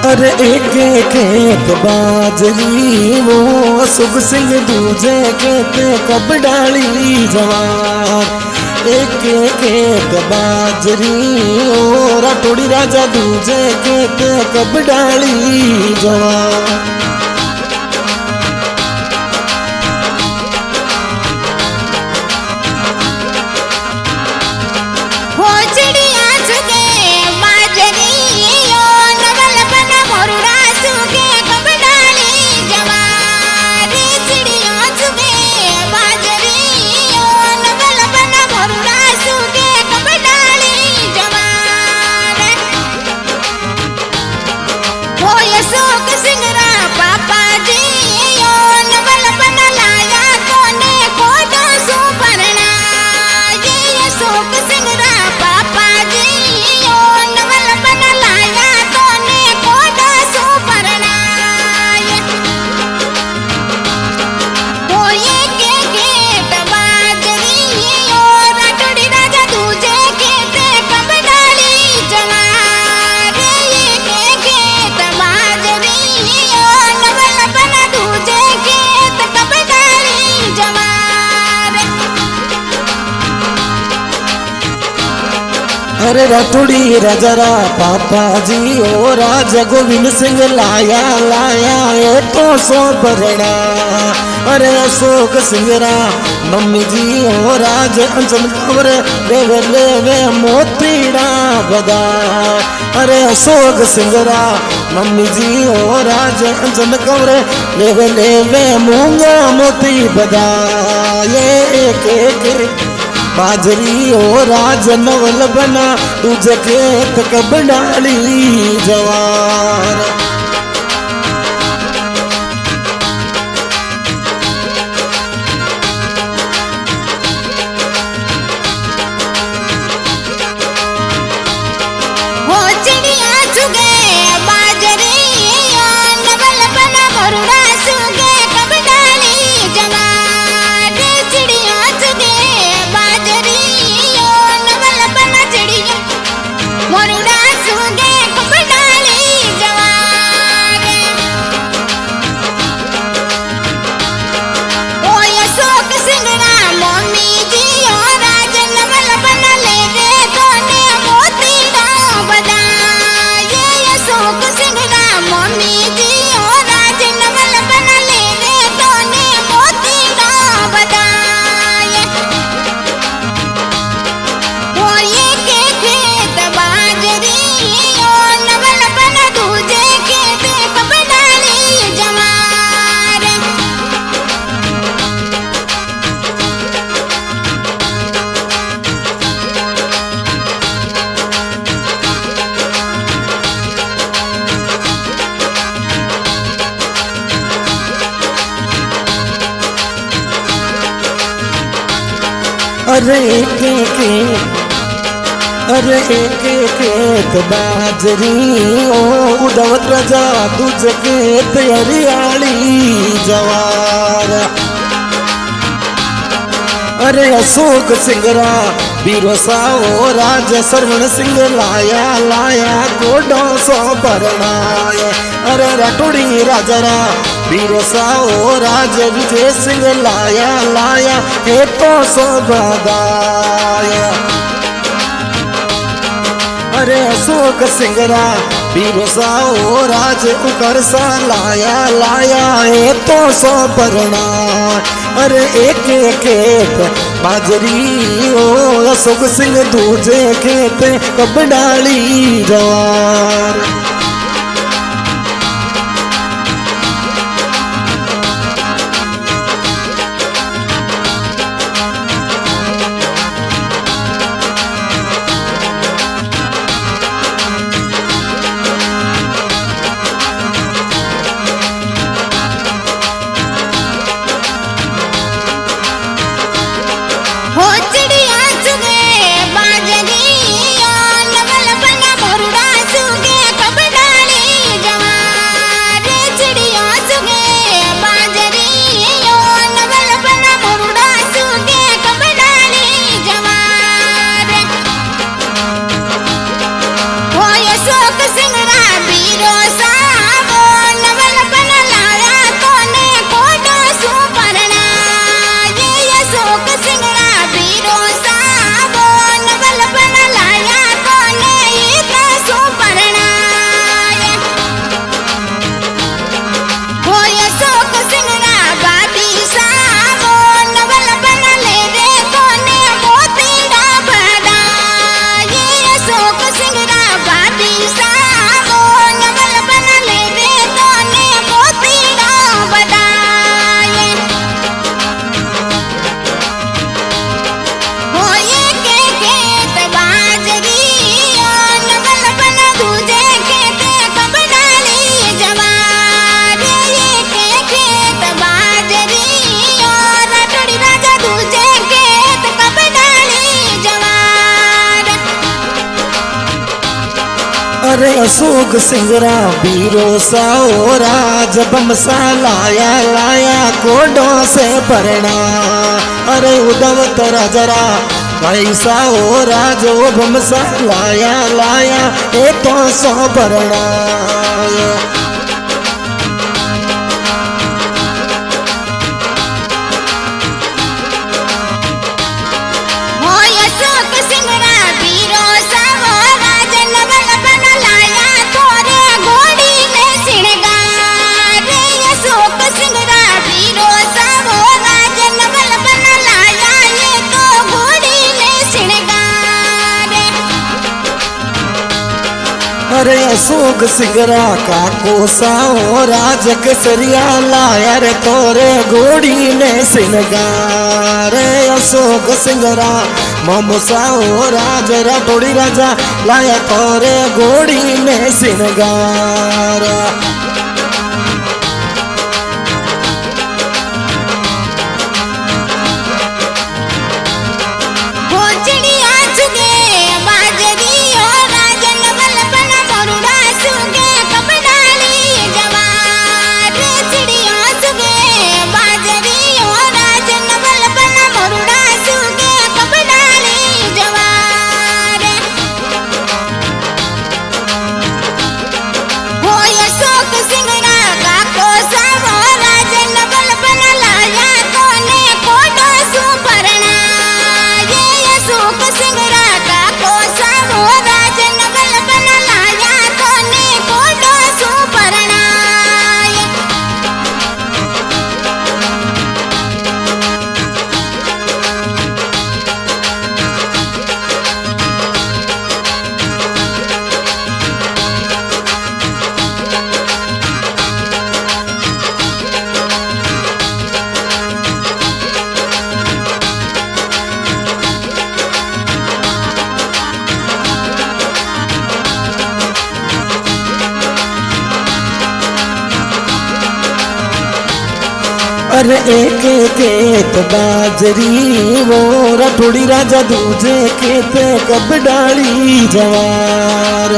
अरे एक खेत बाजरी वो सुख सिंह दूजे खेत कब डाली जवान। एक खेत बाजरी ओ राठौड़ी राजा दूजे खेत कब डाली जवान। अरे राठौड़ी राजरा पापा जी ओ राजा गोविंद सिंह लाया लाया ये तो सो भरणा। अरे अशोक सिंगरा मम्मी जी ओ राज अंचल कवर लेवे लेवे मोतीड़ा बदा। अरे अशोक सिंगरा मम्मी जी ओ राज अंचल कवर लेवे लेवे मूंगा मोती बदा। ये एक बाजरी ओ राज नवल बना तुझे खेत कब डाली जवार। अरे एक खेत बाजरी ओ उड़वत राजा तुझे खेत हरियाली जवार। अरे अशोक सिंगरा बीरो साओ राजा सरवण सिंह लाया लाया गोडो सो भरणाय। अरे राठौड़ी राजरा बीरो साओ राज विजय सिंह लाया लाया हे तो सो बदाय। अरे अशोक सिंगरा बीरो साओ राज उकर सा लाया लाया हे तो सो भरणा। अरे एक खेत बाजरी ओ अशोक सिंह दूजे खेत कब डाली जवार। बाजरी नवल बना मोरुड़ा सुगे कब अरे अशोक सिंगरा बीरो साओ राज बमसा लाया लाया कोडों से भरना। अरे उद्धव तरा जरा भाई साओ राज वो बमसा लाया लाया ए तो सो भरना। अरे अशोक सिंगरा का कोसाओ राज कसरिया लाया रे तोरे घोड़ी ने सिंगार। अशोक सिंगरा मोमोसाओ राज राठौड़ी राजा लाया तोरे घोड़ी ने सिंगार। अरे एक खेत बाजरी वो राठौड़ी राजा दूजे खेत कब डाली जवार।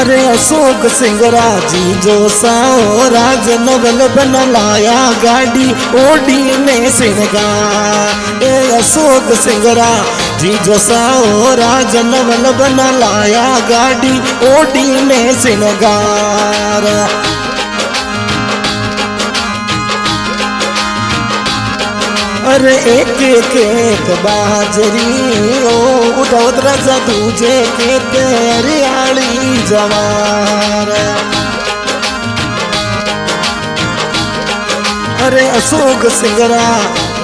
अरे अशोक सिंगरा जी जो साओ राज नवल बना लाया गाड़ी ओडी में सिंगार। अशोक सिंगरा जी जो साओ राज नवल बना लाया गाड़ी ओडी में सिंगार। अरे एक खेत बाजरी ओ उद्धव राजा दूजे खेत हरियाली जवार। अरे अशोक सिंगरा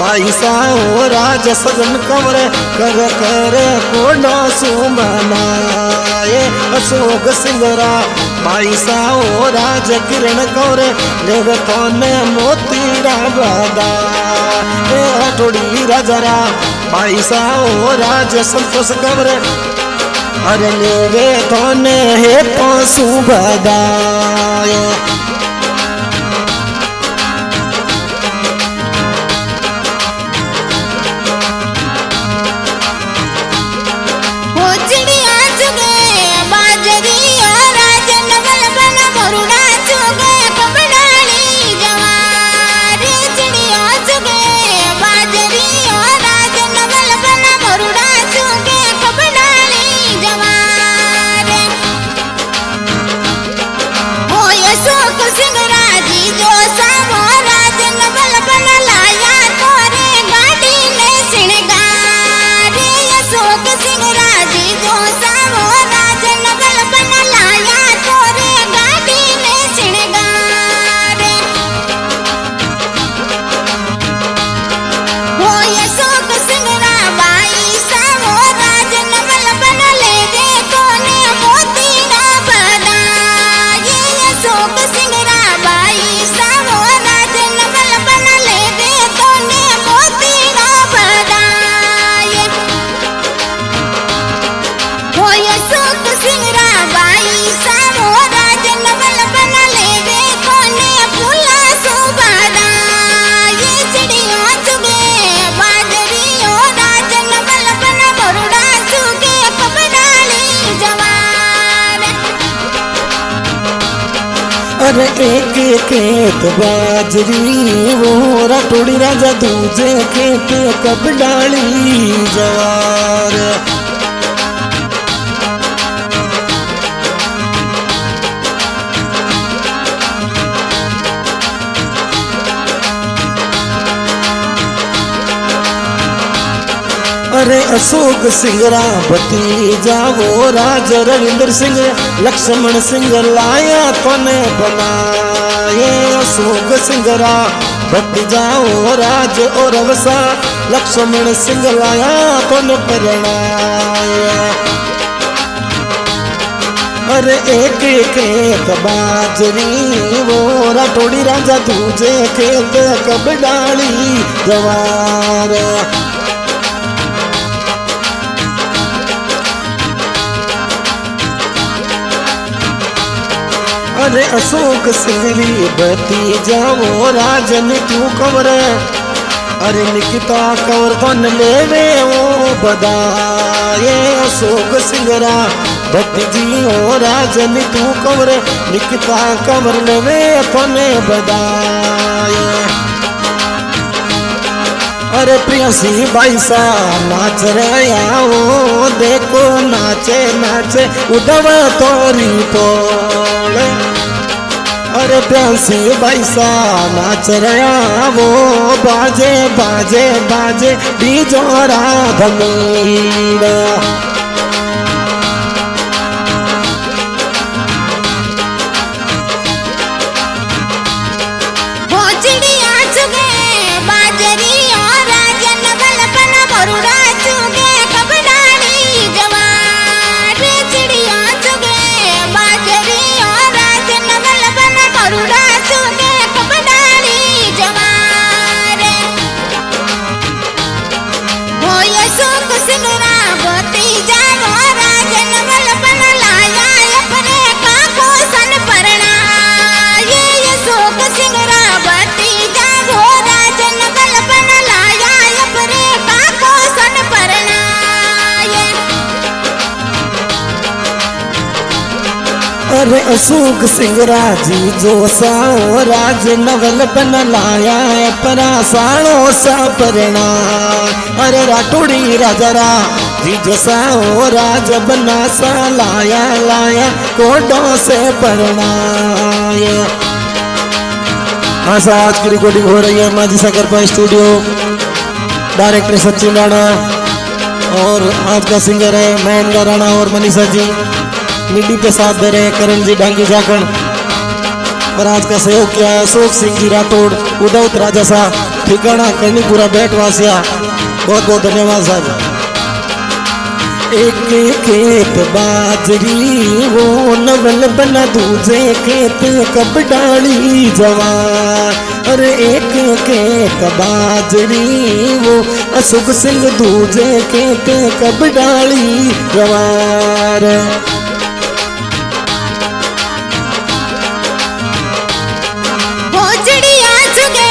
भाई साओ राज सजन कंवर कर कर कोना सुमनाए। अशोक सिंगरा भाई साओ राज किरण कंवर लेव तोने मोतीरा बदा। राठौड़ी राजरा भाई साओ राज संतोष कंवर अरे लेवे तोने हे तो सुबदाए। Eso अरे एक खेत बाजरी वो राठौड़ी राजा दूजे खेत कब डाली जवार। अरे अशोक सिंगरा भतीजा वो राज रविंद्र सिंह लक्ष्मण सिंह लाया तने बनाए। अशोक सिंगरा भतीजा वो राज और अवसा लक्ष्मण सिंह लाया तने परणाया। अरे एक खेत बाजरी वो राठौड़ी राजा दूजे खेत कब डाली जवार। अरे अशोक सिंगरी भतीजा वो राजन तू कवर। अरे निकिता कवर धन लेवे वो बदाए। अशोक सिंगरा भतीजी वो राजन तू कवर निकिता कवर लेवे धन बदाए। अरे प्रियसी बाईसा नाच रहा वो देखो नाचे नाचे उधव तोरी पोल। अरे प्रियसी बाईसा नाच रहा वो बाजे बाजे बाजे डीजोरा धमीड़। अरे अशोक सिंगरा जी जो साओ राज नवल बन लाया परा साड़ो सा परना। अरे राठौड़ी राजरा जी जो साओ राज बना सा लाया लाया कोडों से परना। हाँ सा आज की रिकॉर्डिंग हो रही है माझी सागर पर स्टूडियो। डायरेक्टर सचिन राणा और आज का सिंगर है महेंद्र राणा और मनीषा जी। मिडी पे साथ दे रहे करण जी डांगी जाखड़। और आज का सहयोग किया है अशोक सिंह जी राठौड़ उदौत राजा सा ठिकाना कर्णीपुरा बैटवासिया। बहुत बहुत धन्यवाद साहब। एक खेत बाजरी वो नवल बना दूजे खेत कब डाली जवार। अरे एक खेत बाजरी वो अशोक सिंह दूजे खेत कब डाली जवार। भोजड़ी आ चुके